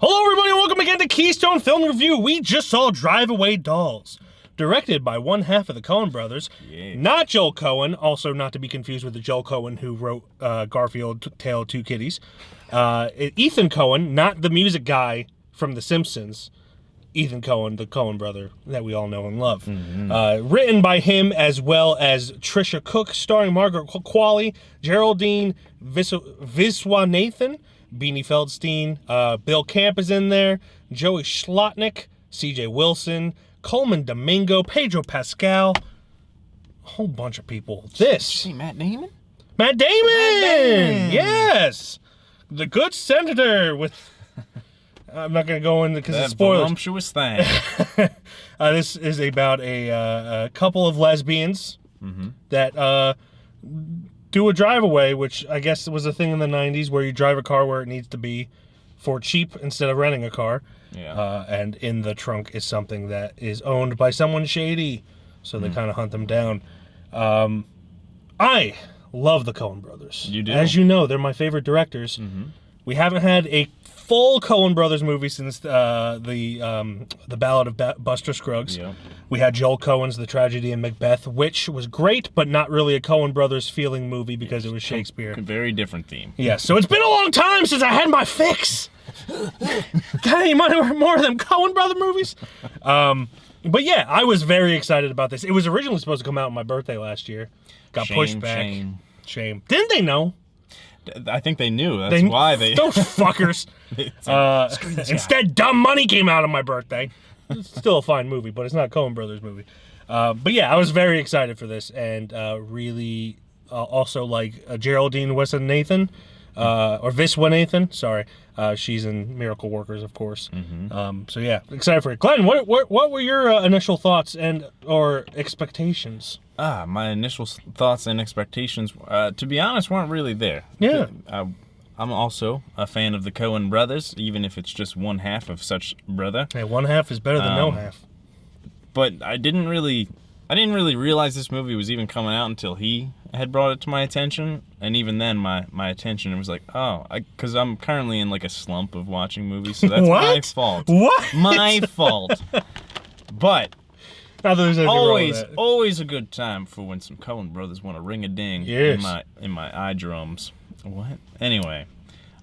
Hello everybody, welcome again to Keystone Film Review. We just saw Drive Away Dolls, directed by one half of the Coen brothers. Yeah. Not Joel Coen, also not to be confused with the Joel Coen who wrote Garfield, Tale of Two Kitties. Ethan Coen, not the music guy from The Simpsons. Ethan Coen, the Coen brother that we all know and love. Written by him as well as Trisha Cook, starring Margaret Qualley, Geraldine Viswanathan, Beanie Feldstein, Bill Camp is in there, Joey Schlotnick, CJ Wilson, Coleman Domingo, Pedro Pascal, a whole bunch of people. See Matt Damon? Matt Damon! Yes! The good senator with... I'm not going to go into because it's spoilers. Voluptuous thing. This is about a couple of lesbians that do a drive-away, which I guess was a thing in the 90s where you drive a car where it needs to be for cheap instead of renting a car. Yeah. And in the trunk is something that is owned by someone shady, so they kind of hunt them down. I love the Coen brothers. You do? As you know, they're my favorite directors. We haven't had a full Coen brothers movie since the Ballad of Buster Scruggs. Yeah. We had Joel Coen's The Tragedy in Macbeth, which was great, but not really a Coen brothers feeling movie because it was Shakespeare. A very different theme. Yeah, so it's been a long time since I had my fix. Got any more of them Coen brother movies? But yeah, I was very excited about this. It was originally supposed to come out on my birthday last year. Got pushed back. Shame. Didn't they know? I think they knew. That's why they... Those fuckers. Instead, Dumb Money came out on my birthday. It's still a fine movie, but it's not a Coen Brothers movie. But yeah, I was very excited for this, and really also like Geraldine Wesson-Nathan, or Viswanathan, sorry. She's in Miracle Workers, of course. So yeah, excited for it. Glenn, what were your initial thoughts and or expectations? My initial thoughts and expectations, to be honest, weren't really there. Yeah. I'm also a fan of the Coen brothers, even if it's just one half of such brother. Hey, one half is better than no half. But I didn't really realize this movie was even coming out until he had brought it to my attention. And even then, my attention was like, because I'm currently in like a slump of watching movies, so that's my fault. What? My fault. But Not that there's anything wrong with that. always a good time for when some Coen brothers want to ring a ding in my eye drums. What? Anyway,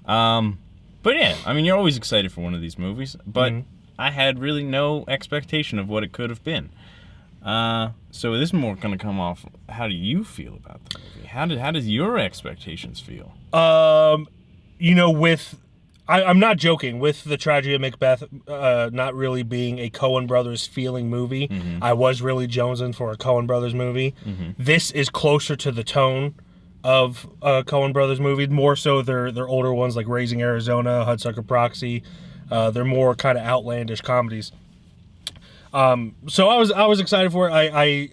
but yeah, I mean, you're always excited for one of these movies, but I had really no expectation of what it could have been. So this is more going to come off. How do you feel about the movie? How does your expectations feel? You know, I'm not joking. With The Tragedy of Macbeth not really being a Coen Brothers feeling movie, I was really jonesing for a Coen Brothers movie. This is closer to the tone of a Coen Brothers movie, more so their older ones like Raising Arizona, Hudsucker Proxy. They're more kind of outlandish comedies. So I was excited for it. I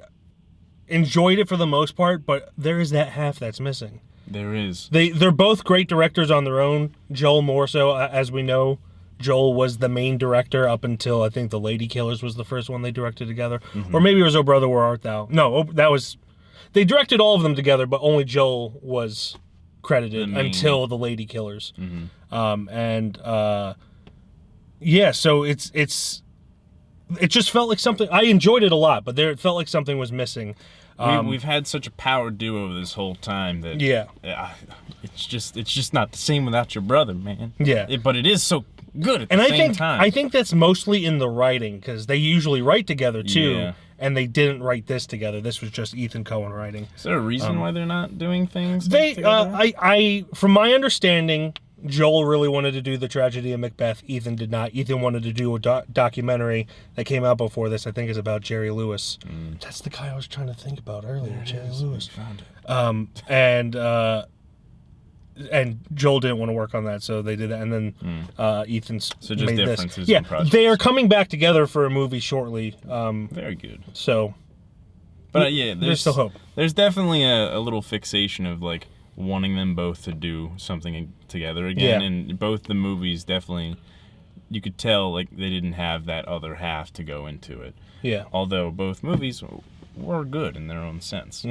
enjoyed it for the most part, but there is that half that's missing. There is. They're both great directors on their own. Joel more so, as we know. Joel was the main director up until I think The Lady Killers was the first one they directed together. Or maybe it was Oh Brother, Where Art Thou? No, that was... They directed all of them together, but only Joel was credited until The Lady Killers. Yeah, so it just felt like something... I enjoyed it a lot, but it felt like something was missing. We've had such a power duo this whole time that it's just not the same without your brother, man. Yeah, but it is so good at the same time. I think that's mostly in the writing because they usually write together too, and they didn't write this together. This was just Ethan Coen writing. Is there a reason why they're not doing things? From my understanding, Joel really wanted to do The Tragedy of Macbeth. Ethan did not. Ethan wanted to do a documentary that came out before this. I think is about Jerry Lewis. That's the guy I was trying to think about earlier. Jerry Lewis. Found it. And Joel didn't want to work on that, so they did that. And then Ethan's so just made differences. This. In projects. They are coming back together for a movie shortly. Very good. So, but yeah, there's still hope. There's definitely a little fixation of like wanting them both to do something together again, and both the movies definitely, you could tell like they didn't have that other half to go into it. Yeah. Although both movies were good in their own sense.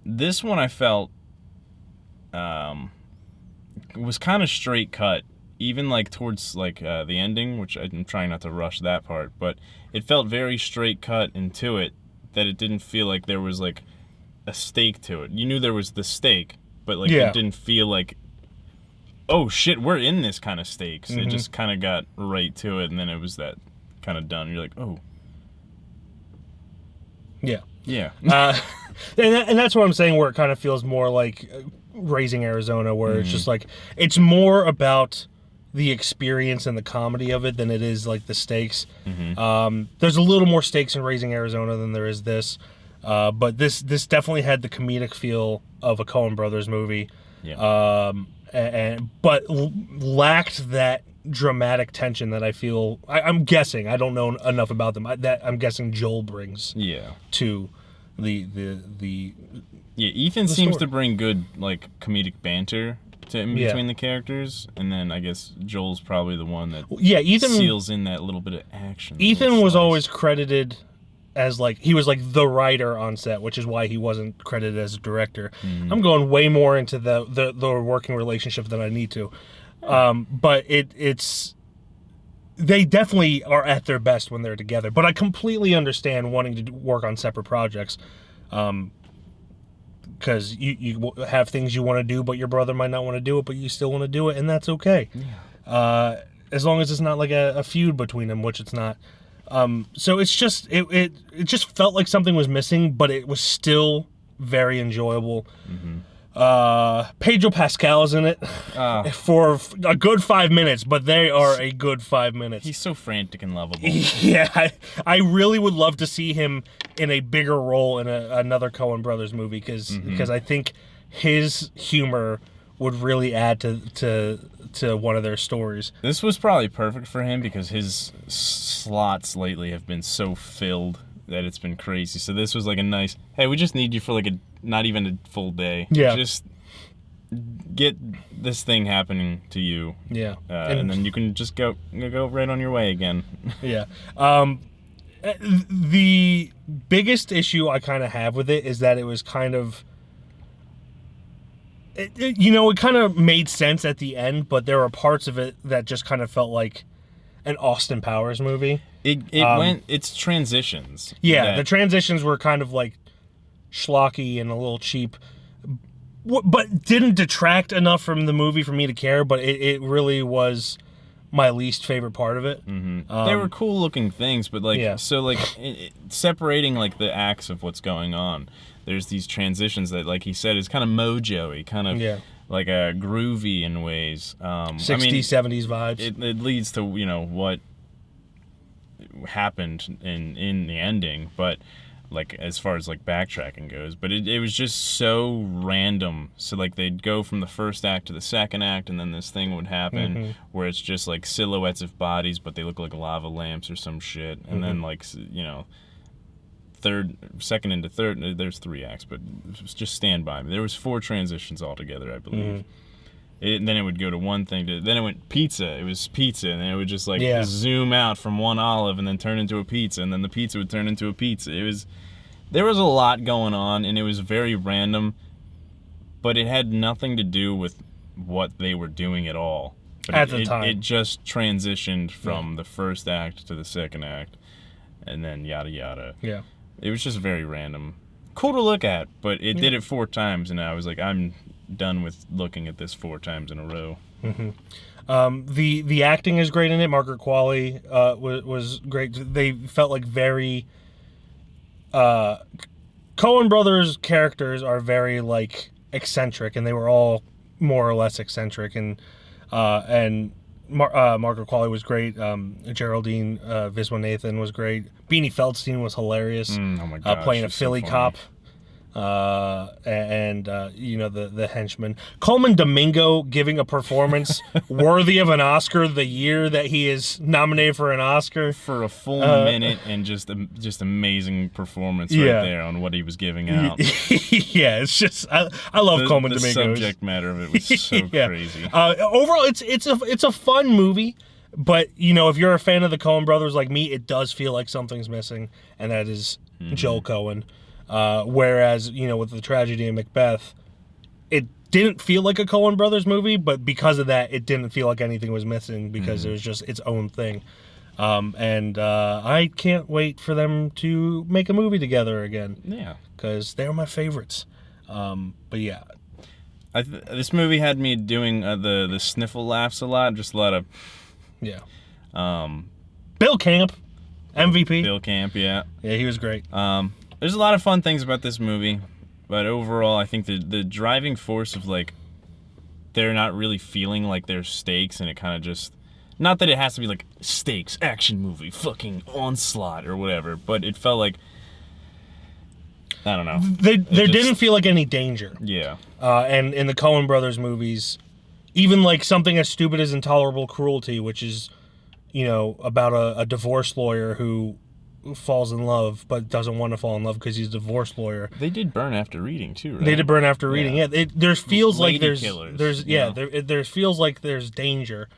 This one I felt was kind of straight cut even like towards like the ending, which I'm trying not to rush that part, but it felt very straight cut into it, that it didn't feel like there was like a stake to it. You knew there was the stake, but like it didn't feel like, oh shit, we're in this kind of stakes. It just kind of got right to it, and then it was that kind of done. You're like, oh. Yeah. Yeah. And that's what I'm saying, where it kind of feels more like Raising Arizona, where it's just like, it's more about the experience and the comedy of it than it is like the stakes. There's a little more stakes in Raising Arizona than there is this. But this definitely had the comedic feel of a Coen Brothers movie. Yeah. But lacked that dramatic tension that I feel, I'm guessing, I don't know enough about them, that I'm guessing Joel brings to the Ethan seems to bring good like comedic banter in between the characters, and then I guess Joel's probably the one that Ethan seals in that little bit of action. Ethan was always credited as like, he was like the writer on set, which is why he wasn't credited as a director. I'm going way more into the working relationship than I need to. But it's they definitely are at their best when they're together. But I completely understand wanting to work on separate projects, because you have things you want to do, but your brother might not want to do it, but you still want to do it, and that's okay. As long as it's not like a feud between them, which it's not. So it's just it just felt like something was missing, but it was still very enjoyable. Pedro Pascal's in it for a good 5 minutes, but they are a good 5 minutes. He's so frantic and lovable. Yeah, I really would love to see him in a bigger role in another Coen Brothers movie, because I think his humor would really add to one of their stories. This was probably perfect for him because his slots lately have been so filled that it's been crazy. So this was like a nice, hey, we just need you for like not even a full day. Yeah. Just get this thing happening to you. Yeah. And then you can just go right on your way again. Yeah. The biggest issue I kind of have with it is that it was kind of, it kind of made sense at the end, but there were parts of it that just kind of felt like an Austin Powers movie. It's transitions. Yeah, the transitions were kind of like schlocky and a little cheap, but didn't detract enough from the movie for me to care, but it really was my least favorite part of it. They were cool looking things, but like, so like separating like the acts of what's going on, there's these transitions that, like he said, is kind of mojo-y, kind of like a groovy in ways. 60s, 70s vibes. It leads to, what happened in the ending, but like as far as like backtracking goes, but it was just so random. So like they'd go from the first act to the second act, and then this thing would happen where it's just like silhouettes of bodies, but they look like lava lamps or some shit, and then like second into third, there's 3 acts, but just stand by me. There was 4 transitions altogether, I believe. Then it would go to one thing, then it went pizza. It was pizza, and then it would just like zoom out from one olive and then turn into a pizza, and then the pizza would turn into a pizza. There was a lot going on, and it was very random, but it had nothing to do with what they were doing at all. But at the time. It just transitioned from the first act to the second act, and then yada yada. Yeah. It was just very random. Cool to look at, but it did it 4 times, and I was like, I'm done with looking at this 4 times in a row. The acting is great in it. Margaret Qualley was great. They felt like very Coen Brothers characters are very like eccentric, and they were all more or less eccentric, and Margaret Qualley was great. Geraldine Viswanathan was great. Beanie Feldstein was hilarious. Oh my God, playing a Philly cop. And the henchman Coleman Domingo giving a performance worthy of an Oscar the year that he is nominated for an Oscar for a full minute, and just amazing performance right there on what he was giving out. It's just I love Coleman Domingo. The subject matter of it was so crazy. Overall, it's a fun movie. But, if you're a fan of the Coen Brothers like me, it does feel like something's missing, and that is Joel Coen. Whereas, with the tragedy of Macbeth, it didn't feel like a Coen Brothers movie, but because of that, it didn't feel like anything was missing because it was just its own thing. And I can't wait for them to make a movie together again. Yeah. Because they're my favorites. But yeah. This movie had me doing the sniffle laughs a lot. Just a lot of... Yeah. Bill Camp, MVP. Bill Camp, yeah. Yeah, he was great. There's a lot of fun things about this movie. But overall, I think the driving force of, like, they're not really feeling like there's stakes, and it kind of just... Not that it has to be, like, stakes, action movie, fucking onslaught or whatever, but it felt like... I don't know. There didn't feel like any danger. Yeah. And in the Coen Brothers movies, even, like, something as stupid as Intolerable Cruelty, which is, you know, about a divorce lawyer who falls in love but doesn't want to fall in love because he's a divorce lawyer. They did Burn After Reading too, right? They did Burn After Reading. Yeah, there feels like there's there feels like there's danger.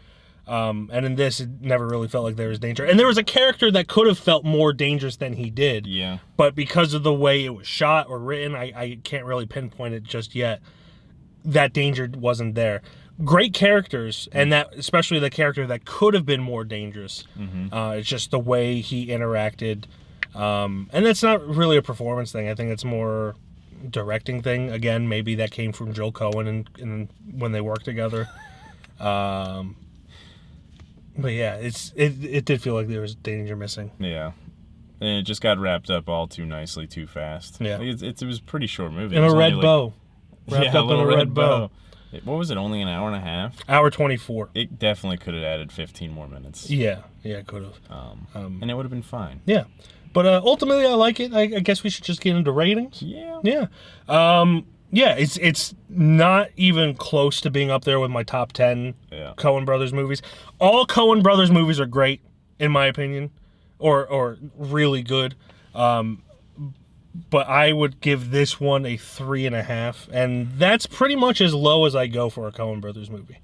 And in this, it never really felt like there was danger. And there was a character that could have felt more dangerous than he did. Yeah. But because of the way it was shot or written, I can't really pinpoint it just yet. That danger wasn't there. Great characters, and that especially the character that could have been more dangerous. It's just the way he interacted, and that's not really a performance thing. I think it's more directing thing. Again, maybe that came from Joe Coen and when they worked together. But yeah, it did feel like there was danger missing. Yeah. And it just got wrapped up all too nicely, too fast. Yeah. It was a pretty short movie. In a red bow. Wrapped up in a red bow. What was it, only an hour and a half? Hour 24. It definitely could have added 15 more minutes. Yeah, it could have. And it would have been fine. Yeah. But ultimately, I like it. I guess we should just get into ratings. Yeah. Yeah. It's not even close to being up there with my top 10 Coen Brothers movies. All Coen Brothers movies are great, in my opinion, or really good. But I would give this one a 3.5, and that's pretty much as low as I go for a Coen Brothers movie.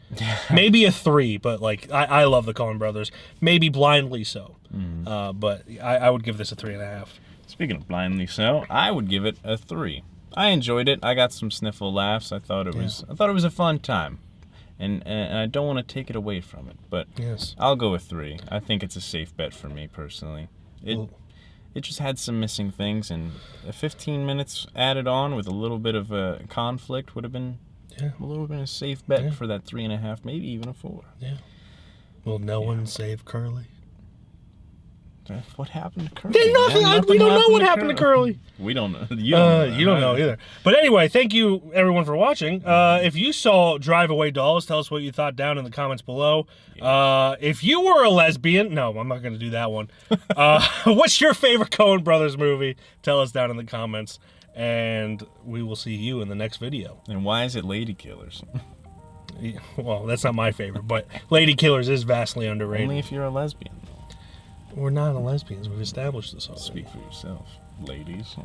Maybe a 3, but like I love the Coen Brothers, maybe blindly so. But I would give this a 3.5. Speaking of blindly so, I would give it a 3. I enjoyed it. I got some sniffle laughs. I thought it was a fun time, and I don't want to take it away from it. But I'll go with 3. I think it's a safe bet for me personally. It just had some missing things, and 15 minutes added on with a little bit of a conflict would have been a safe bet for that 3.5, maybe even a 4. Yeah. Will no one save Curly? What happened to Curly? Nothing. We don't know what happened to Curly. We don't know. You don't know either. But anyway, thank you everyone for watching. If you saw Drive Away Dolls, tell us what you thought down in the comments below. If you were a lesbian, no, I'm not going to do that one. What's your favorite Coen Brothers movie? Tell us down in the comments, and we will see you in the next video. And why is it Lady Killers? Well, that's not my favorite, but Lady Killers is vastly underrated. Only if you're a lesbian. We're not lesbians. We've established this already. Speak for yourself, ladies.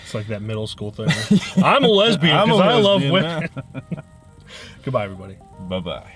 It's like that middle school thing. I'm a lesbian because I love women. Goodbye, everybody. Bye-bye.